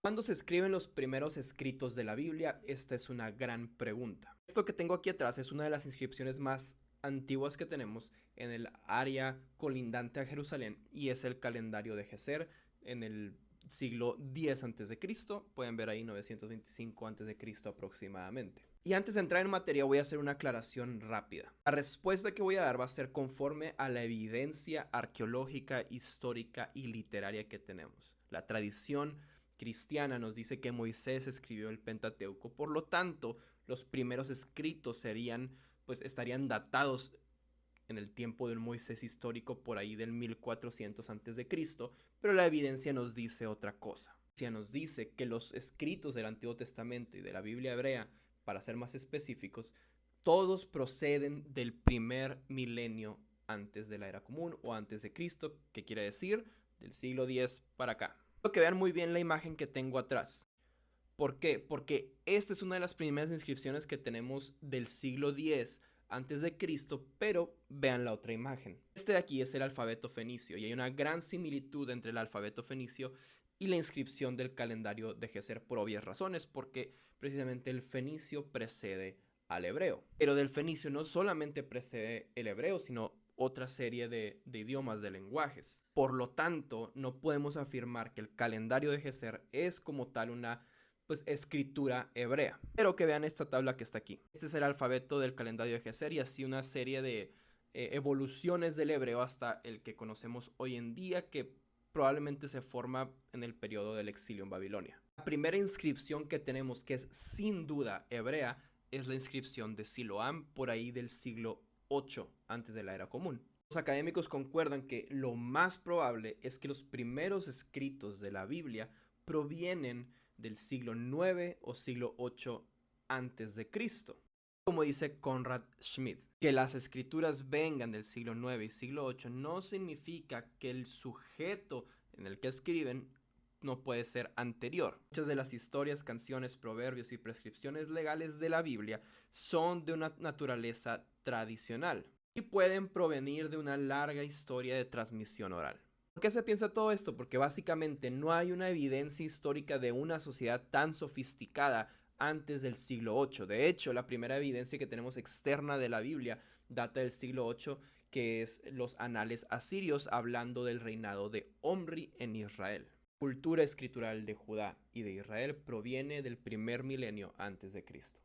¿Cuándo se escriben los primeros escritos de la Biblia? Esta es una gran pregunta. Esto que tengo aquí atrás es una de las inscripciones más antiguas que tenemos en el área colindante a Jerusalén y es el calendario de Geser en el siglo X a.C. Pueden ver ahí 925 a.C. aproximadamente. Y antes de entrar en materia voy a hacer una aclaración rápida. La respuesta que voy a dar va a ser conforme a la evidencia arqueológica, histórica y literaria que tenemos. La tradición cristiana nos dice que Moisés escribió el Pentateuco, por lo tanto, los primeros escritos estarían datados en el tiempo del Moisés histórico por ahí del 1400 a.C., pero la evidencia nos dice otra cosa. La evidencia nos dice que los escritos del Antiguo Testamento y de la Biblia hebrea, para ser más específicos, todos proceden del primer milenio antes de la era común o antes de Cristo, que quiere decir del siglo X para acá. Quiero que vean muy bien la imagen que tengo atrás. ¿Por qué? Porque esta es una de las primeras inscripciones que tenemos del siglo X antes de Cristo, pero vean la otra imagen. Este de aquí es el alfabeto fenicio y hay una gran similitud entre el alfabeto fenicio y la inscripción del calendario de Geser por obvias razones, porque precisamente el fenicio precede al hebreo. Pero del fenicio no solamente precede el hebreo, sino otra serie de idiomas, de lenguajes. Por lo tanto, no podemos afirmar que el calendario de Geser es como tal una escritura hebrea. Pero que vean esta tabla que está aquí. Este es el alfabeto del calendario de Geser y así una serie de evoluciones del hebreo hasta el que conocemos hoy en día, que probablemente se forma en el periodo del exilio en Babilonia. La primera inscripción que tenemos, que es sin duda hebrea, es la inscripción de Siloam por ahí del siglo 8 antes de la era común. Los académicos concuerdan que lo más probable es que los primeros escritos de la Biblia provienen del siglo 9 o siglo 8 antes de Cristo. Como dice Conrad Schmidt, que las escrituras vengan del siglo 9 y siglo 8 no significa que el sujeto en el que escriben no puede ser anterior. Muchas de las historias, canciones, proverbios y prescripciones legales de la Biblia son de una naturaleza tradicional y pueden provenir de una larga historia de transmisión oral. ¿Por qué se piensa todo esto? Porque básicamente no hay una evidencia histórica de una sociedad tan sofisticada antes del siglo VIII. De hecho, la primera evidencia que tenemos externa de la Biblia data del siglo VIII, que es los anales asirios hablando del reinado de Omri en Israel. La cultura escritural de Judá y de Israel proviene del primer milenio antes de Cristo.